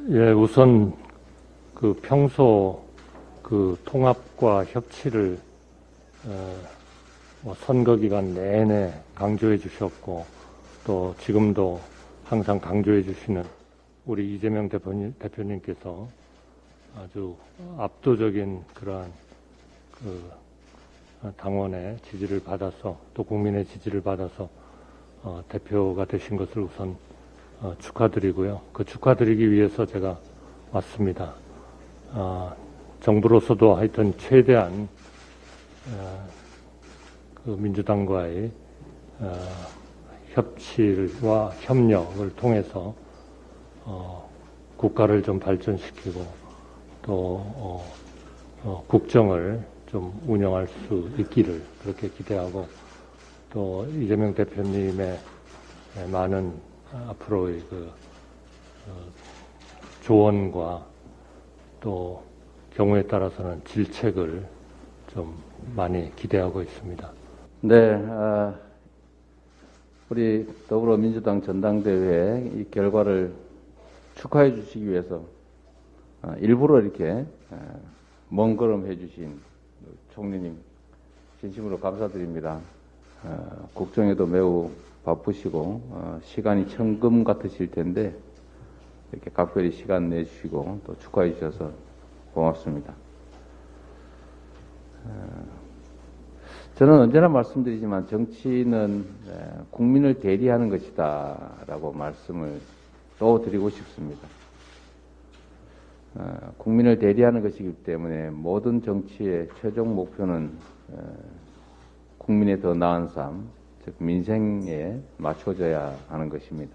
예, 우선 그 평소 그 통합과 협치를 선거 기간 내내 강조해 주셨고 또 지금도 항상 강조해 주시는 우리 이재명 대표님께서 아주 압도적인 그러한 그 당원의 지지를 받아서 또 국민의 지지를 받아서 대표가 되신 것을 우선 축하드리고요. 그 축하드리기 위해서 제가 왔습니다. 정부로서도 하여튼 최대한 그 민주당과의 협치와 협력을 통해서 국가를 좀 발전시키고 또 국정을 좀 운영할 수 있기를 그렇게 기대하고 또 이재명 대표님의 많은 앞으로의 그 조언과 또 경우에 따라서는 질책을 좀 많이 기대하고 있습니다. 네, 우리 더불어민주당 전당대회 이 결과를 축하해 주시기 위해서 일부러 이렇게 먼 걸음 해주신 총리님 진심으로 감사드립니다. 국정에도 매우 바쁘시고 시간이 천금 같으실 텐데 이렇게 각별히 시간 내주시고 또 축하해 주셔서 고맙습니다. 저는 언제나 말씀드리지만 정치는 국민을 대리하는 것이다 라고 말씀을 또 드리고 싶습니다. 국민을 대리하는 것이기 때문에 모든 정치의 최종 목표는 국민의 더 나은 삶, 즉 민생에 맞춰져야 하는 것입니다.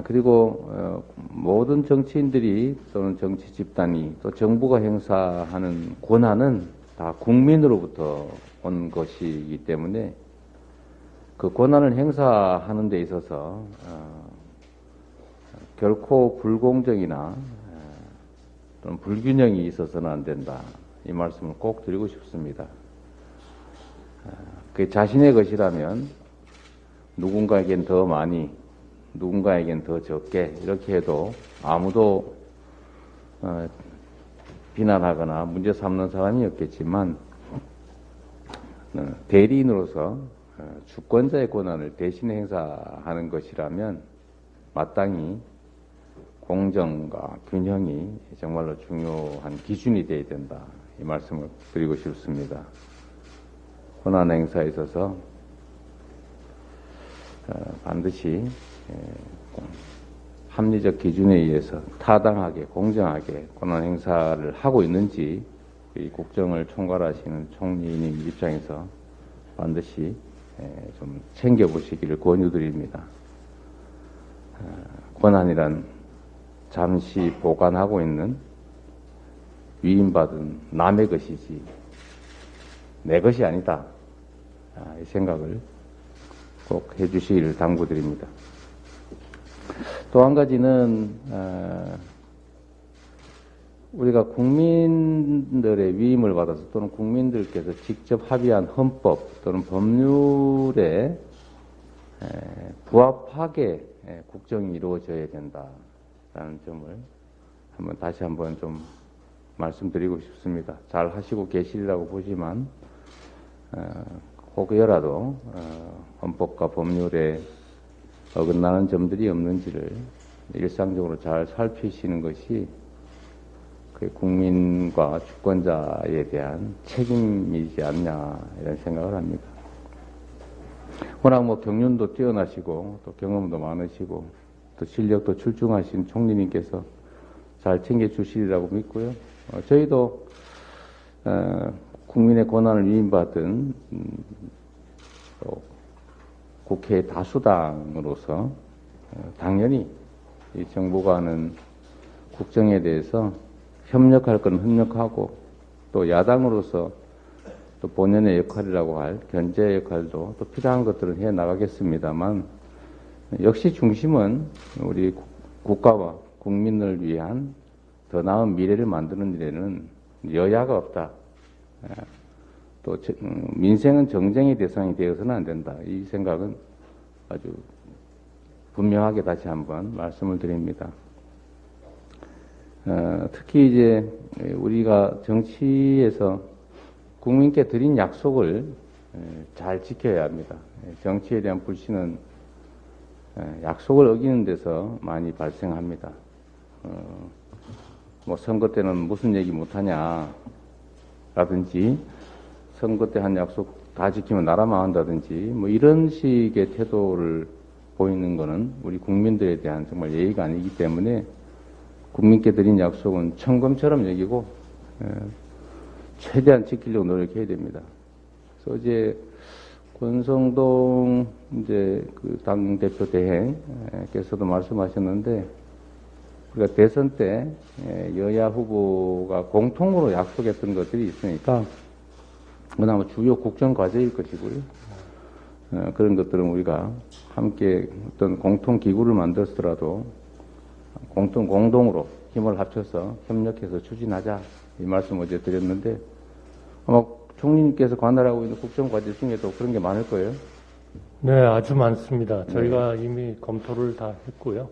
그리고 모든 정치인들이 또는 정치 집단이 또 정부가 행사하는 권한은 다 국민으로부터 온 것이기 때문에 그 권한을 행사하는 데 있어서 결코 불공정이나 또는 불균형이 있어서는 안 된다. 이 말씀을 꼭 드리고 싶습니다. 그게 자신의 것이라면 누군가에겐 더 많이, 누군가에겐 더 적게 이렇게 해도 아무도 비난하거나 문제 삼는 사람이 없겠지만 대리인으로서 주권자의 권한을 대신 행사하는 것이라면 마땅히 공정과 균형이 정말로 중요한 기준이 되어야 된다. 이 말씀을 드리고 싶습니다. 권한 행사에 있어서 반드시 합리적 기준에 의해서 타당하게 공정하게 권한 행사를 하고 있는지 이 국정을 총괄하시는 총리님 입장에서 반드시 좀 챙겨보시기를 권유드립니다. 권한이란 잠시 보관하고 있는 위임받은 남의 것이지 내 것이 아니다. 이 생각을 꼭 해주시기를 당부드립니다. 또 한 가지는 우리가 국민들의 위임을 받아서 또는 국민들께서 직접 합의한 헌법 또는 법률에 부합하게 국정이 이루어져야 된다라는 점을 다시 한번 좀 말씀드리고 싶습니다. 잘 하시고 계시리라고 보지만 혹여라도 헌법과 법률에 어긋나는 점들이 없는지를 일상적으로 잘 살피시는 것이 그 국민과 주권자에 대한 책임이지 않냐 이런 생각을 합니다. 워낙 경륜도 뛰어나시고 또 경험도 많으시고 또 실력도 출중하신 총리님께서 잘 챙겨주시리라고 믿고요. 저희도 국민의 권한을 위임받은 또 국회 다수당으로서 당연히 이 정부가 하는 국정에 대해서 협력할 건 협력하고 또 야당으로서 또 본연의 역할이라고 할 견제 역할도 또 필요한 것들은 해 나가겠습니다만 역시 중심은 우리 국가와 국민을 위한 더 나은 미래를 만드는 일에는 여야가 없다. 또 민생은 정쟁의 대상이 되어서는 안 된다. 이 생각은 아주 분명하게 다시 한번 말씀을 드립니다. 특히 이제 우리가 정치에서 국민께 드린 약속을 잘 지켜야 합니다. 정치에 대한 불신은 약속을 어기는 데서 많이 발생합니다. 뭐 선거 때는 무슨 얘기 못하냐 라든지 선거 때 한 약속 다 지키면 나라 망한다든지 뭐 이런 식의 태도를 보이는 것은 우리 국민들에 대한 정말 예의가 아니기 때문에 국민께 드린 약속은 천금처럼 여기고 최대한 지키려고 노력해야 됩니다. 그래서 어제 권성동 이제 그 당 대표 대행께서도 말씀하셨는데 우리가 대선 때 여야 후보가 공통으로 약속했던 것들이 있으니까 그나마 주요 국정 과제일 것이고요. 그런 것들은 우리가 함께 어떤 공통 기구를 만들었더라도 공동으로 힘을 합쳐서 협력해서 추진하자 이 말씀 어제 드렸는데 아마 총리님께서 관할하고 있는 국정 과제 중에도 그런 게 많을 거예요. 네, 아주 많습니다. 저희가 이미 검토를 다 했고요.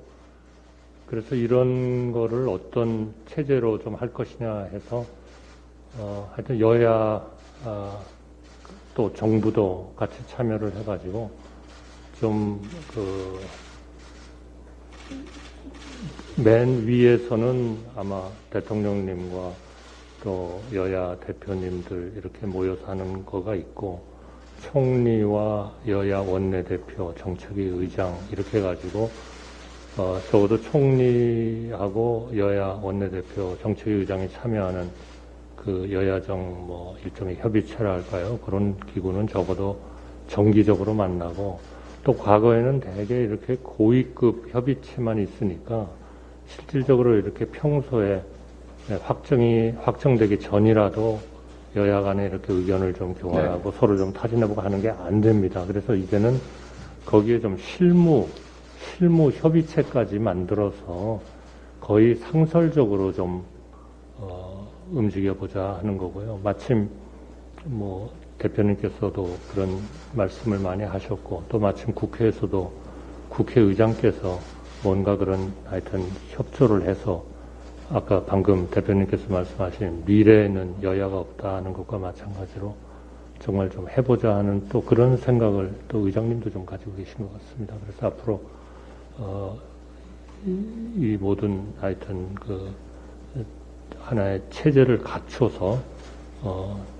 그래서 이런 거를 어떤 체제로 좀 할 것이냐 해서 하여튼 여야 또 정부도 같이 참여를 해가지고 좀 맨 위에서는 아마 대통령님과 또 여야 대표님들 이렇게 모여서 하는 거가 있고 총리와 여야 원내대표, 정책위 의장 이렇게 해가지고 적어도 총리하고 여야 원내대표, 정책위 의장이 참여하는 그 여야정 뭐 일종의 협의체라 할까요? 그런 기구는 적어도 정기적으로 만나고 또 과거에는 대개 이렇게 고위급 협의체만 있으니까 실질적으로 이렇게 평소에 확정되기 전이라도 여야 간에 이렇게 의견을 좀 교환하고 서로 좀 타진해보고 하는 게 안 됩니다. 그래서 이제는 거기에 좀 실무 협의체까지 만들어서 거의 상설적으로 좀 움직여보자 하는 거고요. 마침 뭐 대표님께서도 그런 말씀을 많이 하셨고 또 마침 국회에서도 국회의장께서 뭔가 그런 하여튼 협조를 해서 아까 방금 대표님께서 말씀하신 미래에는 여야가 없다 하는 것과 마찬가지로 정말 좀 해보자 하는 또 그런 생각을 또 의장님도 좀 가지고 계신 것 같습니다. 그래서 앞으로 이 모든 하여튼 그 하나의 체제를 갖춰서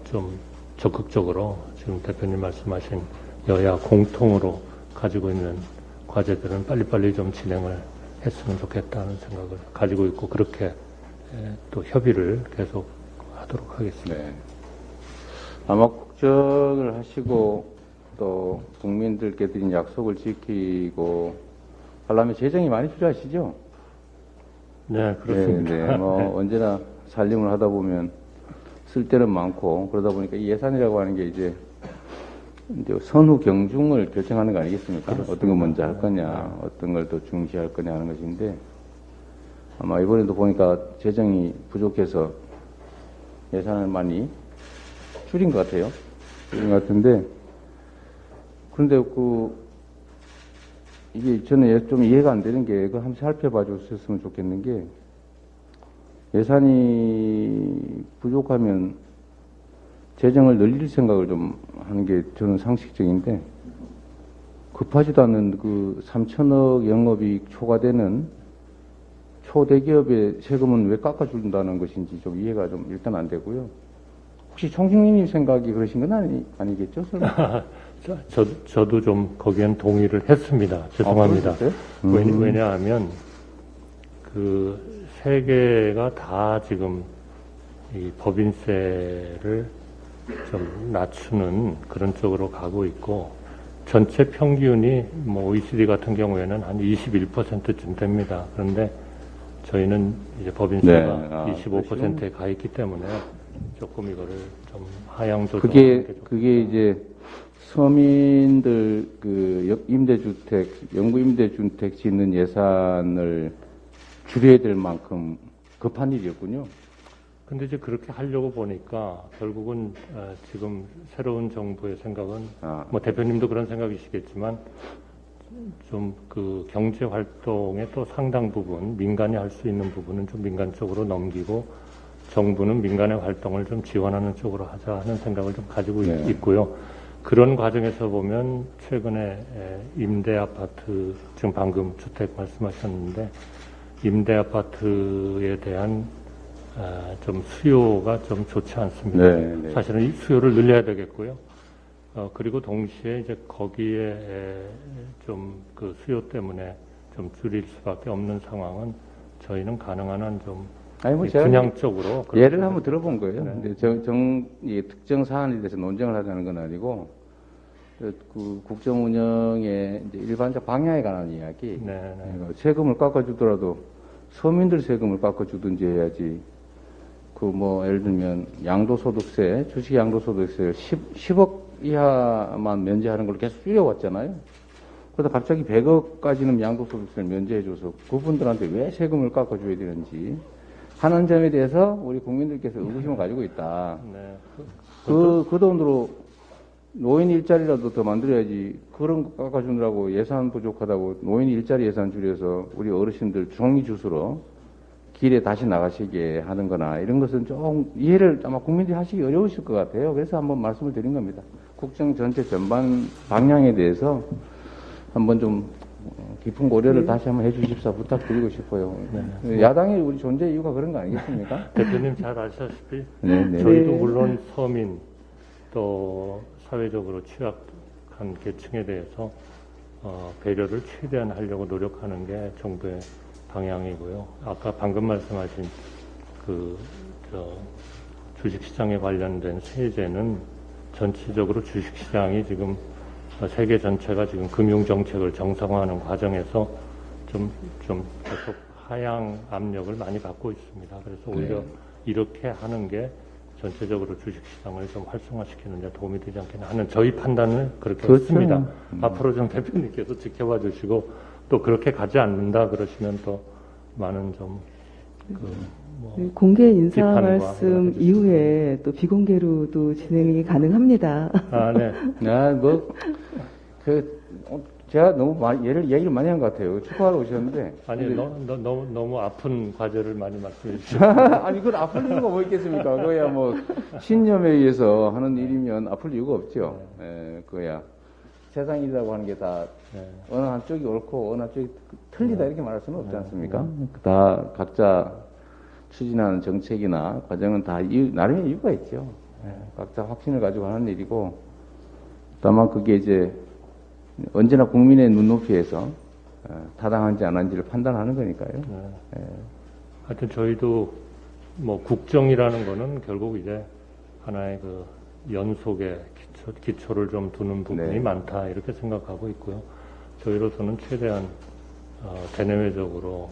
좀 적극적으로 지금 대표님 말씀하신 여야 공통으로 가지고 있는 과제들은 빨리빨리 좀 진행을 했으면 좋겠다는 생각을 가지고 있고 그렇게 또 협의를 계속 하도록 하겠습니다. 네. 아마 국정을 하시고 또 국민들께 드린 약속을 지키고 하려면 재정이 많이 필요하시죠? 네, 그렇습니다. 네, 뭐 언제나 살림을 하다 보면 쓸 때는 많고 그러다 보니까 이 예산이라고 하는 게 이제 선후 경중을 결정하는 거 아니겠습니까? 그렇습니다. 어떤 걸 먼저 할 거냐, 어떤 걸 더 중시할 거냐 하는 것인데 아마 이번에도 보니까 재정이 부족해서 예산을 많이 줄인 것 같아요. 줄인 것 같은데 그런데 이게 저는 좀 이해가 안 되는 게 그거 한번 살펴봐 주셨으면 좋겠는 게 예산이 부족하면 재정을 늘릴 생각을 좀 하는 게 저는 상식적인데 급하지도 않은 그 3천억 영업이익 초과되는 초대기업의 세금은 왜 깎아준다는 것인지 좀 이해가 좀 일단 안 되고요. 혹시 총장님 생각이 그러신 건 아니겠죠? 설마? 저도 좀 거기엔 동의를 했습니다. 죄송합니다. 왜냐하면 그 세계가 다 지금 이 법인세를 좀 낮추는 그런 쪽으로 가고 있고 전체 평균이 뭐 OECD 같은 경우에는 한 21%쯤 됩니다. 그런데 저희는 이제 법인세가 25%에 가 있기 때문에 조금 이거를 좀 하향 조정하는 게 그게 이제 서민들 그 임대주택, 영구 임대주택 짓는 예산을 줄여야 될 만큼 급한 일이었군요. 근데 이제 그렇게 하려고 보니까 결국은 지금 새로운 정부의 생각은 뭐 대표님도 그런 생각이시겠지만 좀 그 경제 활동의 또 상당 부분, 민간이 할 수 있는 부분은 좀 민간 쪽으로 넘기고 정부는 민간의 활동을 좀 지원하는 쪽으로 하자 하는 생각을 좀 가지고 네. 있고요. 그런 과정에서 보면 최근에 임대 아파트, 지금 방금 주택 말씀하셨는데 임대 아파트에 대한 좀 수요가 좀 좋지 않습니다. 네, 네. 사실은 이 수요를 늘려야 되겠고요. 그리고 동시에 이제 거기에 좀 그 수요 때문에 좀 줄일 수밖에 없는 상황은 저희는 가능한 한 좀 아니, 뭐 제가 분양적으로 예를 한번 들어본 거예요. 네. 근데 이 특정 사안에 대해서 논쟁을 하자는 건 아니고, 그 국정 운영의 이제 일반적 방향에 관한 이야기. 네, 네. 세금을 깎아주더라도 서민들 세금을 깎아주든지 해야지. 그 뭐 예를 들면 양도소득세, 주식 양도소득세 10억 이하만 면제하는 걸 계속 줄여왔잖아요. 그러다 갑자기 100억까지는 양도소득세를 면제해줘서 그분들한테 왜 세금을 깎아줘야 되는지 하는 점에 대해서 우리 국민들께서 의구심을 가지고 있다. 네. 그 돈으로 노인 일자리라도 더 만들어야지. 그런 거 깎아주느라고 예산 부족하다고 노인 일자리 예산 줄여서 우리 어르신들 종이 주스로 길에 다시 나가시게 하는 거나 이런 것은 좀 이해를 아마 국민들이 하시기 어려우실 것 같아요. 그래서 한번 말씀을 드린 겁니다. 국정 전체 전반 방향에 대해서 한번 좀 깊은 고려를 다시 한번 해주십사 부탁드리고 싶어요. 야당의 우리 존재 이유가 그런 거 아니겠습니까? 대표님 잘 아시다시피 네. 저희도 물론 서민 또 사회적으로 취약한 계층에 대해서 배려를 최대한 하려고 노력하는 게 정부의 방향이고요. 아까 방금 말씀하신 주식시장에 관련된 세제는 전체적으로 주식시장이 지금 세계 전체가 지금 금융정책을 정상화하는 과정에서 좀 계속 하향 압력을 많이 받고 있습니다. 그래서 오히려 이렇게 하는 게 전체적으로 주식시장을 좀 활성화시키는 데 도움이 되지 않겠나 하는 저희 판단을 그렇게 그렇죠. 했습니다. 앞으로 좀 대표님께서 지켜봐 주시고 또 그렇게 가지 않는다 그러시면 또 많은 공개 인사 비판과 말씀 해주시죠. 이후에 또 비공개로도 진행이 가능합니다. 네. 제가 너무 얘기를 많이 한 것 같아요. 축하하러 오셨는데. 아니, 너무 아픈 과제를 많이 말씀해 주시죠. 아니, 그건 아플 이유가 뭐 있겠습니까? 그거야 뭐, 신념에 의해서 하는 일이면 아플 이유가 없죠. 그거야. 세상 일이라고 하는 게 다 어느 한쪽이 옳고 어느 한쪽이 틀리다 이렇게 말할 수는 없지 않습니까? 다 각자 추진하는 정책이나 과정은 다 나름의 이유가 있죠. 각자 확신을 가지고 하는 일이고, 다만 그게 이제 언제나 국민의 눈높이에서 타당한지 안 한지를 판단하는 거니까요. 하여튼 저희도 뭐 국정이라는 거는 결국 이제 하나의 그 연속의 기초를 좀 두는 부분이 네. 많다 이렇게 생각하고 있고요. 저희로서는 최대한 대내외적으로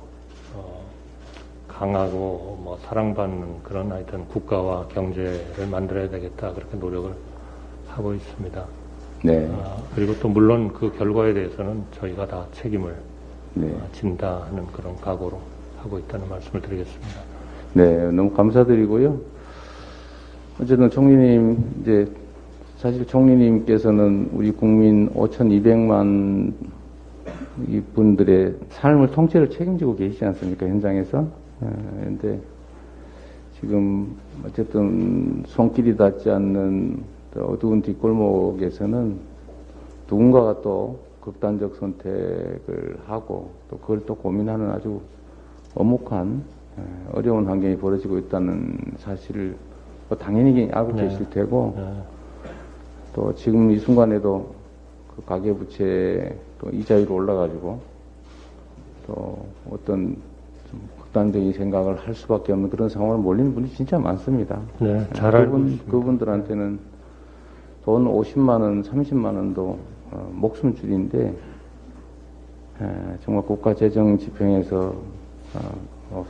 강하고 뭐 사랑받는 그런 하여튼 국가와 경제를 만들어야 되겠다 그렇게 노력을 하고 있습니다. 네. 그리고 또 물론 그 결과에 대해서는 저희가 다 책임을 네. 진다 하는 그런 각오로 하고 있다는 말씀을 드리겠습니다. 네, 너무 감사드리고요. 어쨌든 총리님, 이제, 사실 총리님께서는 우리 국민 5,200만 이 분들의 삶을 통째로 책임지고 계시지 않습니까? 현장에서. 근데 지금 어쨌든 손길이 닿지 않는 어두운 뒷골목에서는 누군가가 또 극단적 선택을 하고 또 그걸 또 고민하는 아주 엄혹한 어려운 환경이 벌어지고 있다는 사실을 당연히 알고 계실 테고 또 지금 이 순간에도 그 가계부채 또 이자율이 올라가지고 또 어떤 좀 극단적인 생각을 할 수밖에 없는 그런 상황을 몰리는 분이 진짜 많습니다. 네, 잘 알고 있습니다. 그분들한테는 돈 50만 원, 30만 원도 목숨줄인데 정말 국가 재정 지평에서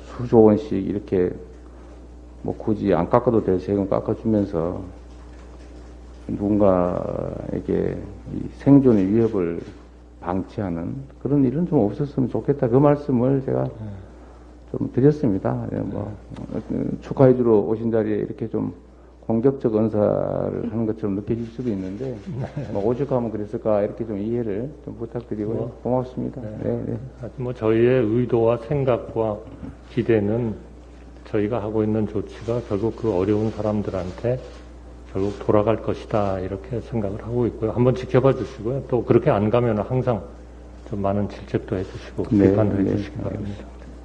수조 원씩 이렇게 뭐 굳이 안 깎아도 될 세금 깎아주면서 누군가에게 이 생존의 위협을 방치하는 그런 일은 좀 없었으면 좋겠다. 그 말씀을 제가 좀 드렸습니다. 뭐 축하해주러 오신 자리에 이렇게 좀 공격적 언사를 하는 것처럼 느껴질 수도 있는데 뭐 오죽하면 그랬을까 이렇게 좀 이해를 좀 부탁드리고요. 고맙습니다. 네, 네. 하여튼 뭐 저희의 의도와 생각과 기대는 저희가 하고 있는 조치가 결국 그 어려운 사람들한테 결국 돌아갈 것이다 이렇게 생각을 하고 있고요. 한번 지켜봐 주시고요. 또 그렇게 안 가면 항상 좀 많은 질책도 해주시고 네, 비판도 네. 해주시기 바랍니다.